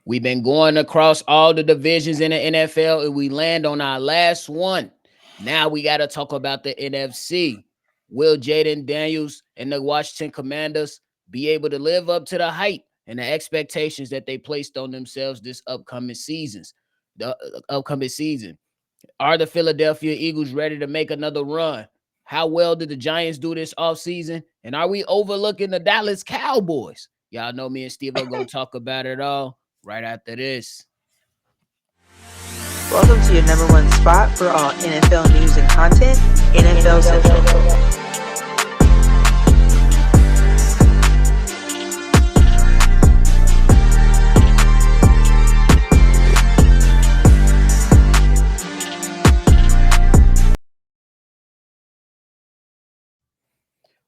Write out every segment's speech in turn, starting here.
We've been going across all the divisions in the NFL and we land on our last one. Now we got to talk about the NFC. Will Jayden Daniels and the Washington Commanders be able to live up to the hype and the expectations that they placed on themselves this upcoming seasons? The upcoming season. Are the Philadelphia Eagles ready to make another run? How well did the Giants do this offseason? And are we overlooking the Dallas Cowboys? Y'all know me and Steve are going to talk about it all right after this. Welcome to your number one spot for all NFL news and content, NFL Central.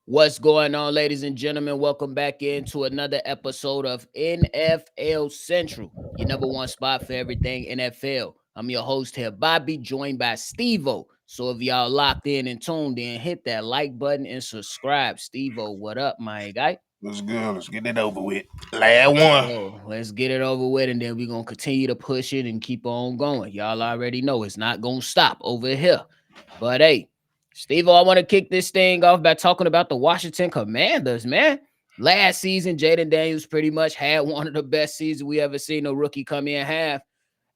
What's going on, ladies and gentlemen? Welcome back into another episode of NFL Central, your number one spot for everything NFL. I'm your host here, Bobby, joined by Stevo. So if y'all locked in and tuned in, hit that like button and subscribe. Stevo, what up, my guy? What's good? Let's get it over with. Last one. So let's get it over with, and then we're going to continue to push it and keep on going. Y'all already know it's not going to stop over here. But hey, Steve, I want to kick this thing off by talking about the Washington Commanders, man. Last season, Jayden Daniels pretty much had one of the best seasons we ever seen a rookie come in half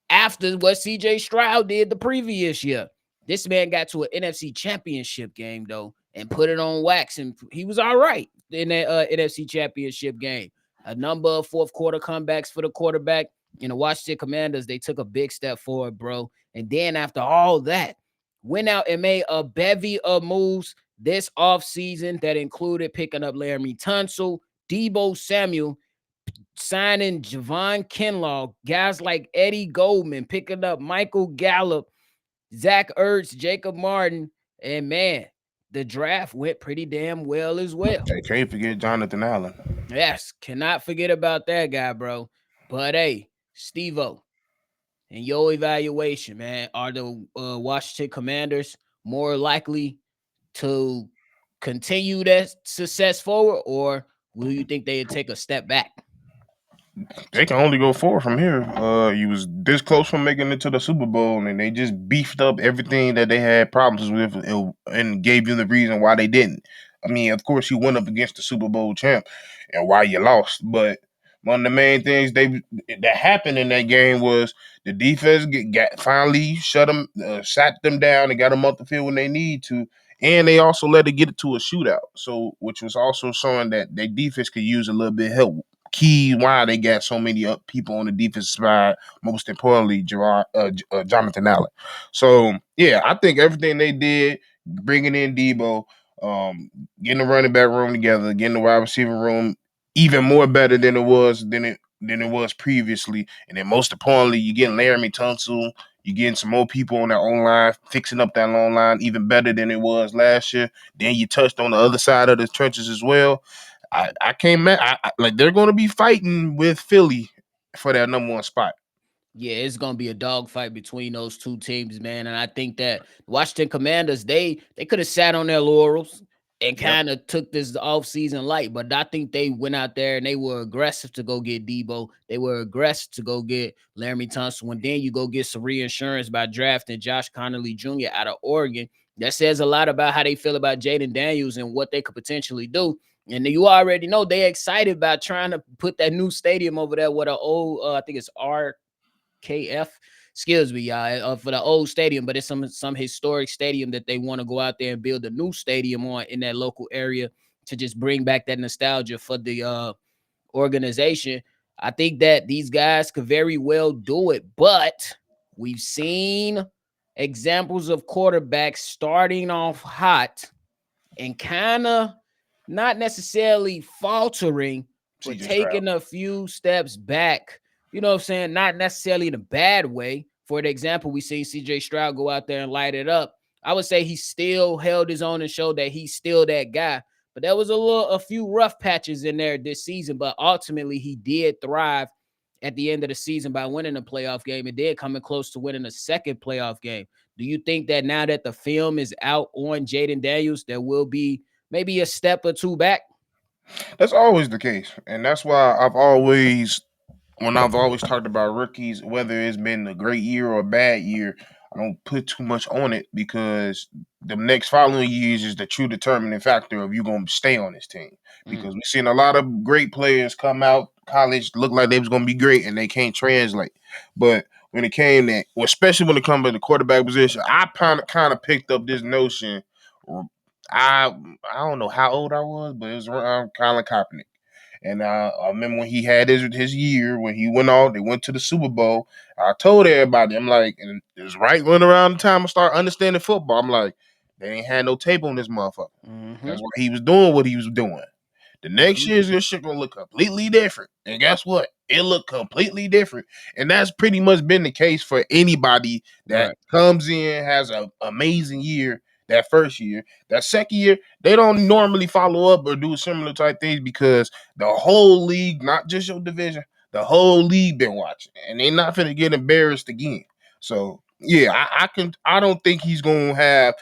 after what CJ Stroud did the previous year. This man got to an NFC championship game, though, and put it on wax, and he was all right in that NFC championship game. A number of fourth quarter comebacks for the quarterback. And the Washington Commanders, they took a big step forward, bro. And then after all that, went out and made a bevy of moves this offseason that included picking up Laramie Tunsil, Deebo Samuel, signing Javon Kinlaw, guys like Eddie Goldman, picking up Michael Gallup, Zach Ertz, Jacob Martin, and man, the draft went pretty damn well as well. Hey, can't forget Jonathan Allen. Yes, cannot forget about that guy, bro. But hey, Stevo, in your evaluation, man, are the Washington Commanders more likely to continue that success forward, or will you think they'd take a step back? They can only go forward from here. You was this close from making it to the Super Bowl, and they just beefed up everything that they had problems with, and gave you the reason why they didn't. I mean, of course, you went up against the Super Bowl champ, and why you lost. But one of the main things that happened in that game was the defense got finally sat them down, and got them off the field when they need to. And they also let it get to a shootout, so which was also showing that their defense could use a little bit of help. Key why they got so many people on the defensive side. Most importantly, Jonathan Allen. So yeah, I think everything they did, bringing in Deebo, getting the running back room together, getting the wide receiver room even more better than it was previously, and then most importantly, you getting Laramie Tunsil. You getting some more people on that own line, fixing up that long line even better than it was last year. Then you touched on the other side of the trenches as well. I can't like they're going to be fighting with Philly for that number one spot. Yeah, it's gonna be a dogfight between those two teams, man. And I think that Washington Commanders, they could have sat on their laurels and Yep. kind of took this offseason light. But I think they went out there and they were aggressive to go get Deebo. They were aggressive to go get Laramie Tunsil. And then you go get some reinsurance by drafting Josh Connolly Jr. out of Oregon. That says a lot about how they feel about Jayden Daniels and what they could potentially do. And you already know they're excited about trying to put that new stadium over there with an old, I think it's KF, excuse me, y'all, for the old stadium, but it's some historic stadium that they want to go out there and build a new stadium on in that local area to just bring back that nostalgia for the organization. I think that these guys could very well do it, but we've seen examples of quarterbacks starting off hot and kind of not necessarily faltering, but CJ Stroud. taking a few steps back. You know what I'm saying? Not necessarily in a bad way. For an example, we seen CJ Stroud go out there and light it up. I would say he still held his own and showed that he's still that guy. But there was a few rough patches in there this season, but ultimately he did thrive at the end of the season by winning a playoff game and then coming close to winning a second playoff game. Do you think that now that the film is out on Jayden Daniels, there will be maybe a step or two back? That's always the case, and that's why I've always when I've always talked about rookies, whether it's been a great year or a bad year, I don't put too much on it because the next following years is the true determining factor of you gonna stay on this team. Mm, Because we've seen a lot of great players come out college look like they was gonna be great and they can't translate. But when it came to, well, especially when it comes to the quarterback position, I kind of picked up this notion. I I don't know how old I was, but it was around Colin Kaepernick. And I remember when he had his year when he went off, they went to the Super Bowl. I told everybody, I'm like, and it was right when around the time I started understanding football. I'm like, they ain't had no tape on this motherfucker. mm-hmm, That's why he was doing what he was doing. The next mm-hmm. year's this shit gonna look completely different. And guess what? It looked completely different. And that's pretty much been the case for anybody that Right. comes in, has an amazing year that first year. That second year, they don't normally follow up or do similar type things because the whole league, not just your division, the whole league been watching. And they're not gonna get embarrassed again. So yeah, I don't think he's gonna have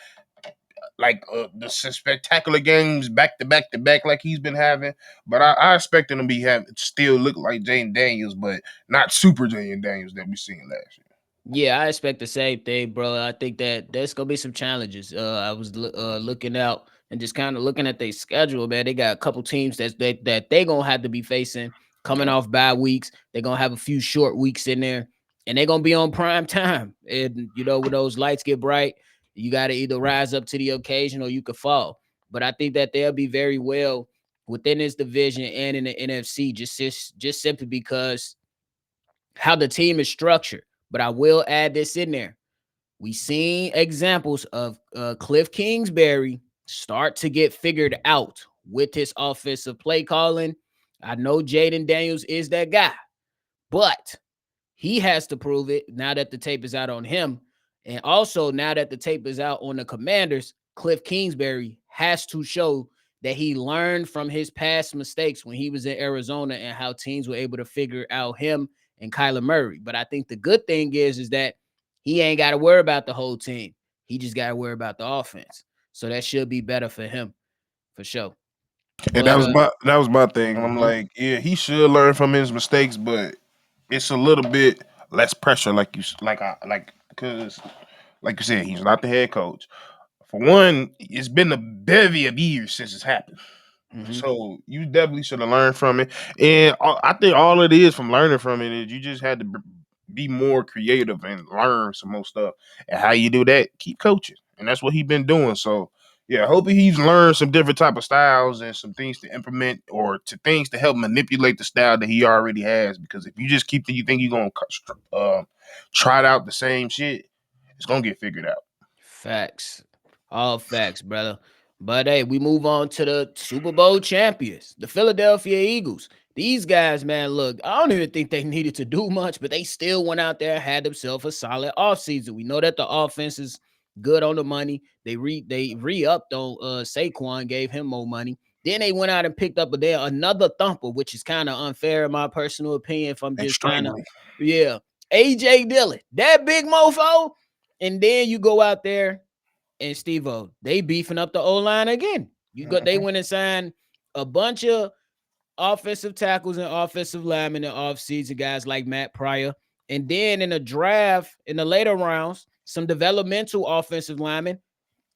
like the spectacular games back to back to back like he's been having. But I expect him to be having still look like Jayden Daniels, but not super Jayden Daniels that we seen last year. Yeah, I expect the same thing, bro. I think that there's gonna be some challenges. I was looking out and just kind of looking at their schedule, man. They got a couple teams that they gonna have to be facing coming off bye weeks. They're gonna have a few short weeks in there, and they're gonna be on prime time. And you know, when those lights get bright, you got to either rise up to the occasion or you could fall. But I think that they'll be very well within this division and in the NFC, just simply because how the team is structured. But I will add this in there. We seen examples of Cliff Kingsbury start to get figured out with his offensive play calling. I know Jayden Daniels is that guy, but he has to prove it now that the tape is out on him. And also now that the tape is out on the Commanders, Cliff Kingsbury has to show that he learned from his past mistakes when he was in Arizona and how teams were able to figure out him and Kyler Murray. But I think the good thing is that he ain't got to worry about the whole team. He just got to worry about the offense. So that should be better for him for sure. And But that was my thing. I'm mhm, like, yeah, he should learn from his mistakes, but it's a little bit less pressure, like because like you said, he's not the head coach. For one, it's been a bevy of years since it's happened. mhm. So you definitely should have learned from it. And I think all it is from learning from it is you just had to be more creative and learn some more stuff. And how you do that, keep coaching. And that's what he's been doing. So yeah, hopefully he's learned some different type of styles and some things to implement or to things to help manipulate the style that he already has. Because if you just you think you're gonna try out the same shit, it's gonna get figured out. Facts. All facts, brother. But hey, we move on to the Super Bowl champions, the Philadelphia Eagles. These guys, man, look, I don't even think they needed to do much, but they still went out there and had themselves a solid offseason. We know that the offense is good on the money. They re-upped on Saquon, gave him more money. Then they went out and picked up another thumper, which is kind of unfair in my personal opinion. If I'm just kind of, Extremely. yeah, AJ Dillon, that big mofo. And then you go out there and Stevo, they beefing up the O line again. They Mhm. went and signed a bunch of offensive tackles and offensive linemen in offseason, guys like Matt Pryor. And then in the draft, in the later rounds, some developmental offensive linemen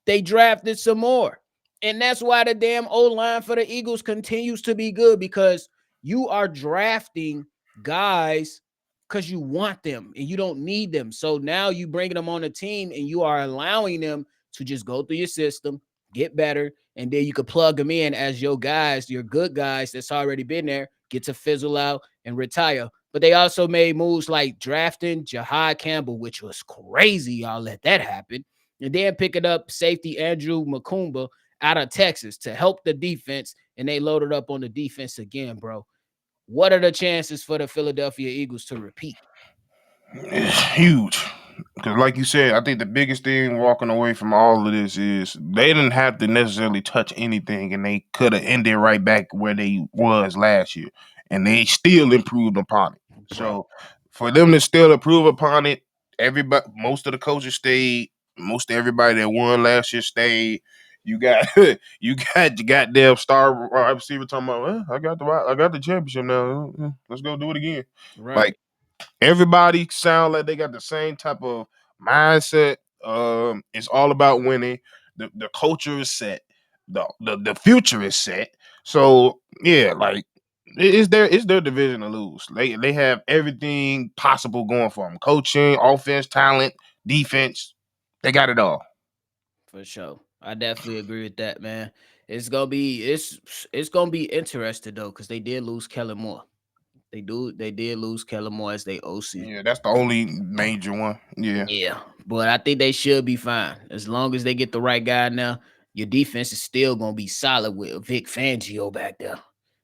they drafted some more. And that's why the damn O line for the Eagles continues to be good because you are drafting guys because you want them and you don't need them. So now you bringing them on the team and you are allowing them to just go through your system, get better, and then you could plug them in as your guys, your good guys that's already been there, get to fizzle out and retire. But they also made moves like drafting Jahad Campbell, which was crazy. Y'all let that happen and then picking up safety Andrew Makumba out of Texas to help the defense, and they loaded up on the defense again, bro. What are the chances for the Philadelphia Eagles to repeat? It's huge. Because, like you said, I think the biggest thing walking away from all of this is they didn't have to necessarily touch anything, and they could have ended right back where they was last year, and they still improved upon it. Bro. So, for them to still improve upon it, everybody, most of the coaches stayed, most of everybody that won last year stayed. You got you got your goddamn star wide receiver talking about, well, I got the championship now. Let's go do it again. Like Right. everybody sound like they got the same type of mindset. It's all about winning. The culture is set. The future is set. So yeah, like it's their division to lose. They have everything possible going for them. Coaching, offense, talent, defense. They got it all. For sure. I definitely agree with that, man. It's gonna be interesting though, because they did lose Kellen Moore. They did lose Kellen Moore as they OC. Yeah, that's the only major one. Yeah. Yeah, but I think they should be fine as long as they get the right guy. Now, your defense is still gonna be solid with Vic Fangio back there.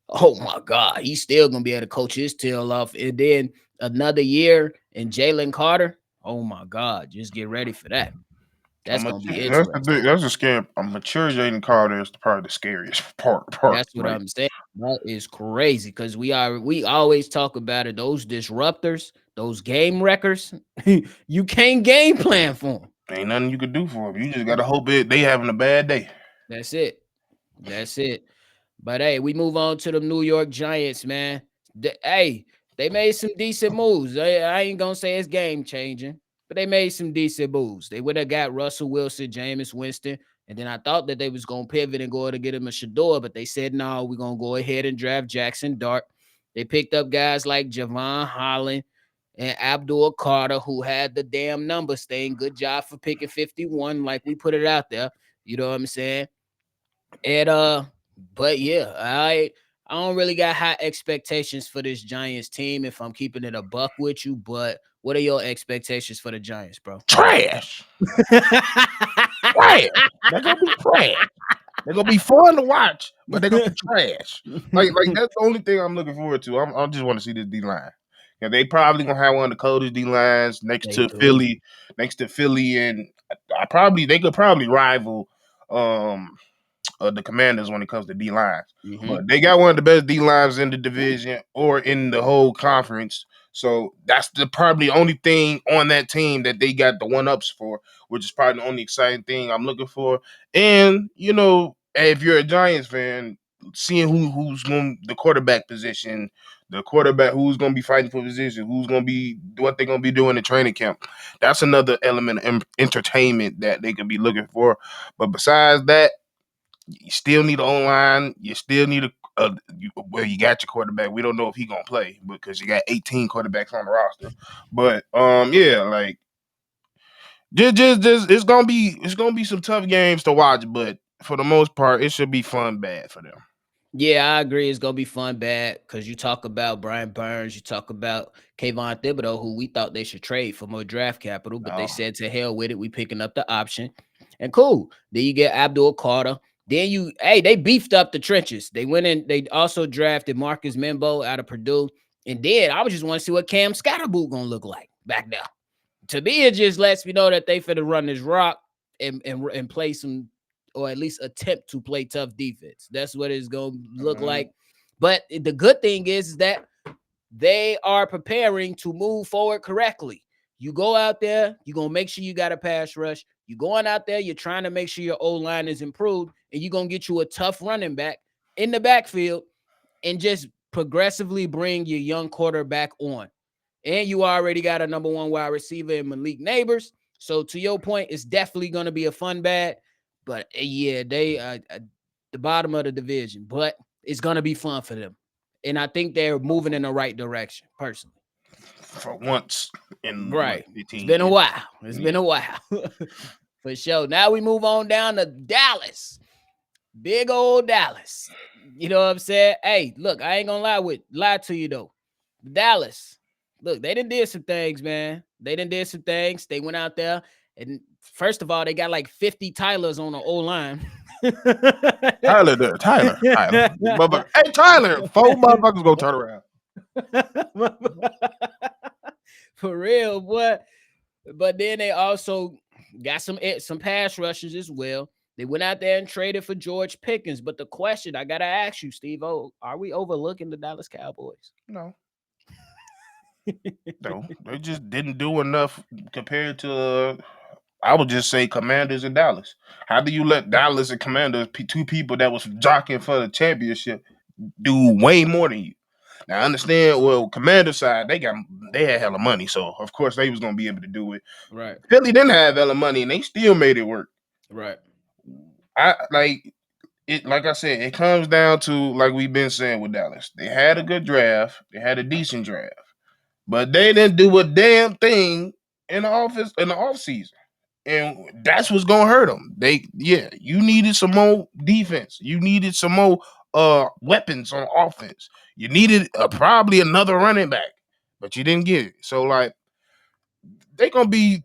Oh my God, he's still gonna be able to coach his tail off. And then another year and Jalen Carter. Oh my God, just get ready for that. That's gonna be That's the interesting. thing. That's a scare. A mature Jaden Carter is probably the scariest part. That's what Like I'm saying. That is crazy because we always talk about it. Those disruptors, those game wreckers, you can't game plan for them. ain't nothing you could do for him. You just gotta hope they having a bad day. That's it. That's it. But hey, we move on to the New York Giants, man. Hey, they made some decent moves. I ain't gonna say it's game changing, but they made some decent moves. They would have got Russell Wilson, Jameis Winston, and then I thought that they was gonna pivot and go to get him a Shador, but they said no, we're gonna go ahead and draft Jackson Dart. They picked up guys like Javon Holland and Abdul Carter, who had the damn numbers thing. Good job for picking 51, like we put it out there. You know what I'm saying? And but yeah, I don't really got high expectations for this Giants team if I'm keeping it a buck with you. But what are your expectations for the Giants, bro? Trash, trash. They're gonna be trash. They're gonna be fun to watch, but they're gonna be trash. Like that's the only thing I'm looking forward to. I just want to see this D line. Yeah, they probably gonna have one of the coldest D lines They do. next to Philly, and they could probably rival um the Commanders when it comes to D lines. Hmm. But they got one of the best D lines in the division or in the whole conference. So that's the probably only thing on that team that they got the one ups for, which is probably the only exciting thing I'm looking for. And if you're a Giants fan, seeing who's going the quarterback position, the quarterback who's going to be fighting for position, who's going to be what they're going to be doing in training camp. That's another element of entertainment that they could be looking for. But besides that, you still need an online. You still need you got your quarterback. We don't know if he gonna play because you got 18 quarterbacks on the roster. But yeah, like just it's gonna be some tough games to watch. But for the most part, it should be fun bad for them. Yeah, I agree. It's gonna be fun bad because you talk about Brian Burns, you talk about Kayvon Thibodeau, who we thought they should trade for more draft capital, but they No, said to hell with it. We picking up the option, and cool. Then you get Abdul Carter. Then they beefed up the trenches. They went in. They also drafted Marcus Membo out of Purdue, and then I would just want to see what Cam Scatterboot gonna look like back there. To me, it just lets me know that they finna run this rock and play some, or at least attempt to play tough defense. That's what it's gonna look mm, like. But the good thing is that they are preparing to move forward correctly. You go out there, you're gonna make sure you got a pass rush. You going out there, you're trying to make sure your O line is improved, and you're gonna get you a tough running back in the backfield and just progressively bring your young quarterback on. And you already got a number one wide receiver in Malik Neighbors. So to your point, it's definitely going to be a fun bad. But yeah, they the bottom of the division, but it's going to be fun for them. And I think they're moving in the right direction, personally. for once in what Right. It's 15 been a years. while. It's been Yeah. a while. For sure. Now we move on down to Dallas. Big old Dallas. You know what I'm saying? Hey, look, I ain't gonna lie to you though. Dallas, look, they done did some things, man. They done did some things. They went out there and first of all, they got like 50 Tylers on the O line. Tyler. Hey, Tyler, four motherfuckers gonna turn around. For real, boy. But then they also got some pass rushers as well. They went out there and traded for George Pickens. But the question I gotta ask you, Steve, are we overlooking the Dallas Cowboys? No, no, they just didn't do enough compared to I would just say Commanders and Dallas. How do you let Dallas and Commanders, two people that was jockeying for the championship, do way more than you? Now I understand. Well, Commander side they had hella money, so of course they was gonna be able to do it. Right. Philly didn't have hella money, and they still made it work. Right. I like it. Like I said, it comes down to like we've been saying with Dallas. They had a good draft. They had a decent draft, but they didn't do a damn thing in the off season. And that's what's gonna hurt them. You needed some more defense. You needed some more weapons on offense. You needed probably another running back, but you didn't get it. So like they're gonna be.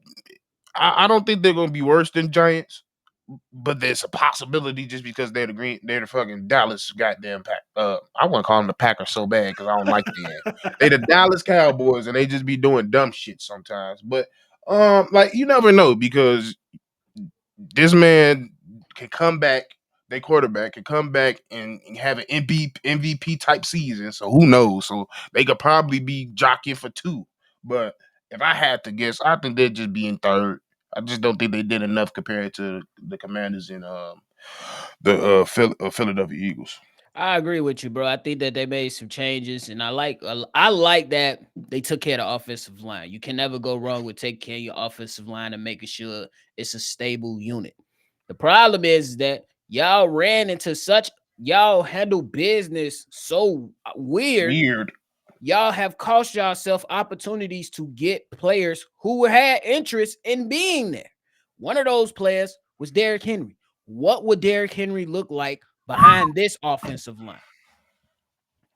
I don't think they're gonna be worse than Giants, but there's a possibility just because they're the fucking Dallas goddamn pack. I want to call them the Packers so bad because I don't like them. They the Dallas Cowboys and they just be doing dumb shit sometimes. But like you never know because this man can come back. Their quarterback can come back and have an MVP type season. So who knows? So they could probably be jockeying for two. But if I had to guess, I think they'd just be in third. I just don't think they did enough compared to the Commanders and the Philadelphia Eagles. I agree with you, bro. I think that they made some changes, and I like that they took care of the offensive line. You can never go wrong with taking care of your offensive line and making sure it's a stable unit. The problem is that y'all handle business so weird. Weird. Y'all have cost yourself opportunities to get players who had interest in being there. One of those players was Derrick Henry. What would Derrick Henry look like behind this offensive line?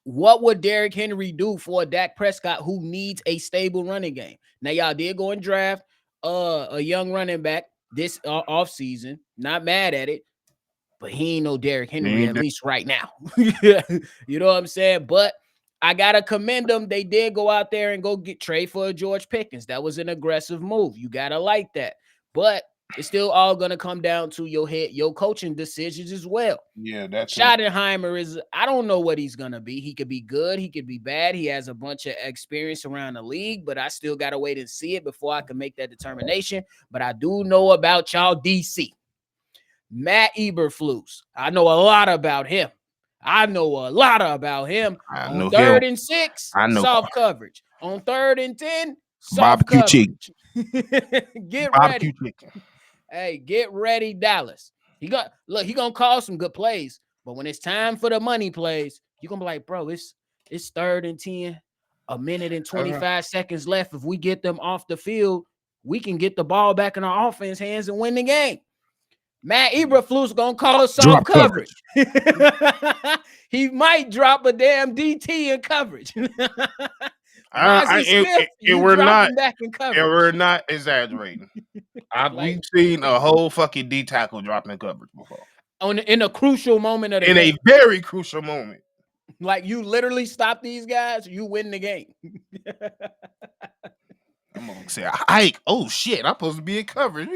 What would Derrick Henry do for a Dak Prescott who needs a stable running game? Now, y'all did go and draft a young running back this offseason. Not mad at it, but he ain't no Derrick Henry, at least right now. You know what I'm saying? But I gotta commend them. They did go out there and go get trade for George Pickens. That was an aggressive move. You gotta like that. But it's still all gonna come down to your coaching decisions as well. Yeah, that's it. Schottenheimer I don't know what he's gonna be. He could be good, he could be bad. He has a bunch of experience around the league, but I still gotta wait and see it before I can make that determination. But I do know about y'all DC. Matt Eberflus. I know a lot about him. On I know him. third and 6, I know soft coverage. On 3rd and 10, soft barbecue chicken. coverage. Get Barbecue ready. chicken. Hey, get ready, Dallas. He gonna call some good plays, but when it's time for the money plays, you're gonna be like, bro, it's 3rd and 10, a minute and 25 seconds left. If we get them off the field, we can get the ball back in our offense hands and win the game. Matt Eberflus gonna call us soft coverage. He might drop a damn DT in coverage. We're not. Back in coverage. We're not exaggerating. We've seen a whole fucking D tackle dropping coverage before. In a crucial moment of the game. A very crucial moment. Like you literally stop these guys, you win the game. I'm gonna say, Ike. Oh shit! I'm supposed to be in coverage.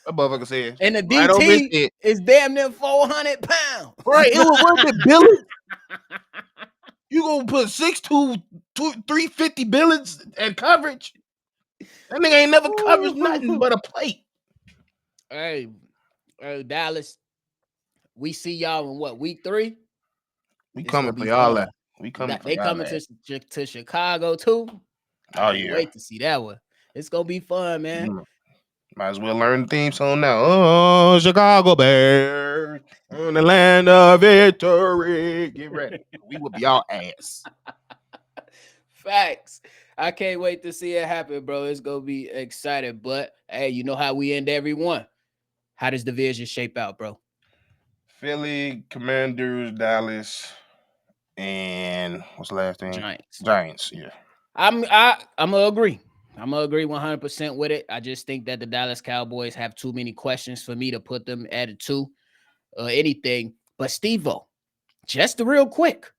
That motherfucker said, and the DT is damn near 400 pounds. Right, it was worth it, Billy. You gonna put 6'2", 350 Billings at coverage? That nigga ain't never covered nothing but a plate. Hey, Dallas, we see y'all in what, week 3? We coming for y'all. We coming for y'all. They coming to Chicago too. Oh yeah, wait to see that one. It's gonna be fun, man. Might as well learn the theme song now. Oh, Chicago Bears on the land of victory. Get ready. We will be y'all ass. Facts. I can't wait to see it happen, bro. It's gonna be exciting. But hey, you know how we end every one. How does the division shape out, bro? Philly, Commanders, Dallas, and what's the last thing? Giants. Yeah. I'm gonna agree. I'm gonna agree 100% with it. I just think that the Dallas Cowboys have too many questions for me to put them at a 2 or anything. But Stevo, just real quick,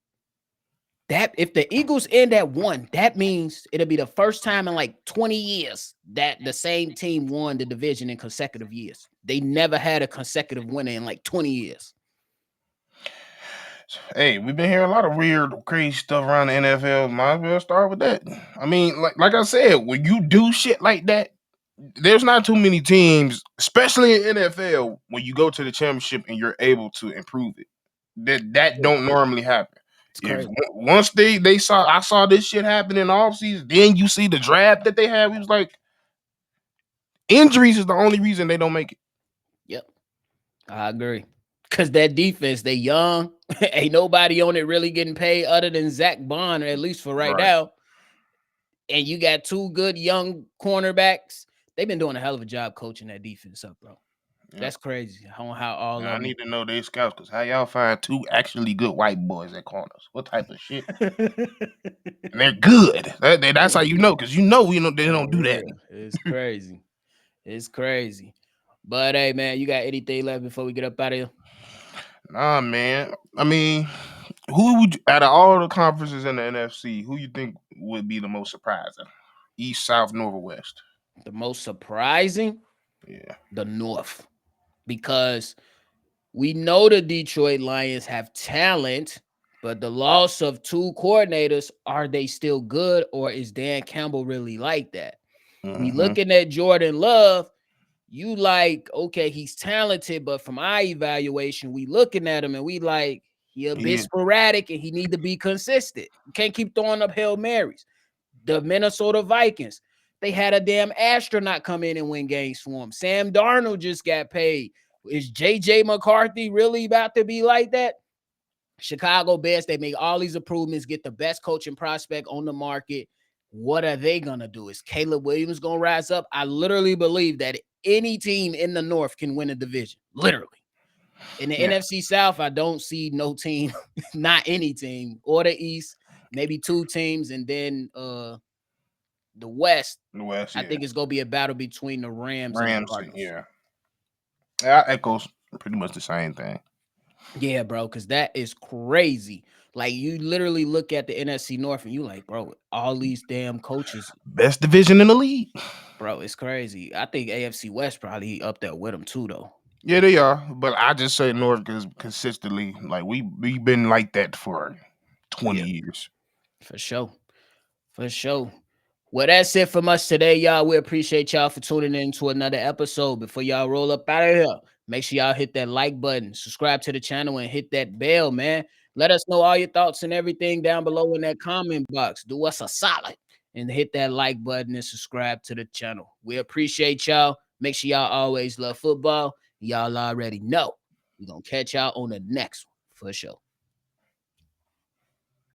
that if the Eagles end at 1, that means it'll be the first time in like 20 years that the same team won the division in consecutive years. They never had a consecutive winner in like 20 years. Hey, we've been hearing a lot of weird, crazy stuff around the NFL. Might as well start with that. I mean, like I said, when you do shit like that, there's not too many teams, especially in NFL, when you go to the championship and you're able to improve it. That don't normally happen. It's If crazy. once they saw I saw this shit happen in the offseason, then you see the draft that they have. He was like, injuries is the only reason they don't make it. Yep, I agree. Cause that defense, they young. Ain't nobody on it really getting paid other than Zach Bond, at least for right Right. now. And you got two good young cornerbacks. They've been doing a hell of a job coaching that defense up, bro. Yep. That's crazy. How all Now I of need to know they scouts because how y'all find two actually good white boys at corners? What type of shit? them. And they're good. That's how you know because they don't For do that. real. It's crazy. It's crazy. But hey, man, you got anything left before we get up out of here? Nah, man. I mean, who would out of all the conferences in the NFC, who you think would be the most surprising? East, South, North, or West? The most surprising, Yeah. the North, because we know the Detroit Lions have talent, but the loss of two coordinators, are they still good, or is Dan Campbell really like that? We Mm-hmm. looking at Jordan Love. You like, okay, he's talented, but from our evaluation, we looking at him and we like, he a bit Yeah. sporadic and he need to be consistent. You can't keep throwing up Hail Marys. The Minnesota Vikings, they had a damn astronaut come in and win games for him. Sam Darnold just got paid. Is JJ McCarthy really about to be like that? Chicago Bears, they make all these improvements, get the best coaching prospect on the market. What are they going to do? Is Caleb Williams going to rise up? I literally believe that any team in the North can win a division. Literally. In the Yeah. NFC South, I don't see no team, not any team, or the East, maybe two teams, and then the West. The West, I yeah. think it's going to be a battle between the Rams and the Rams, Cardinals. yeah. That echoes pretty much the same thing. Yeah, bro, because that is crazy. Like, you literally look at the NFC North and you like, bro, all these damn coaches, Best division in the league. bro, it's crazy. I think AFC West probably up there with them too, though. Yeah, they are. But I just say North because consistently, like we've been like that for 20 Yeah, years. for sure. For sure. Well, that's it from us today, y'all. We appreciate y'all for tuning in to another episode. Before y'all roll up out of here, make sure y'all hit that like button, subscribe to the channel, and hit that bell, man. Let us know all your thoughts and everything down below in that comment box. Do us a solid and hit that like button and subscribe to the channel. We appreciate y'all. Make sure y'all always love football. Y'all already know. We're going to catch y'all on the next one for sure.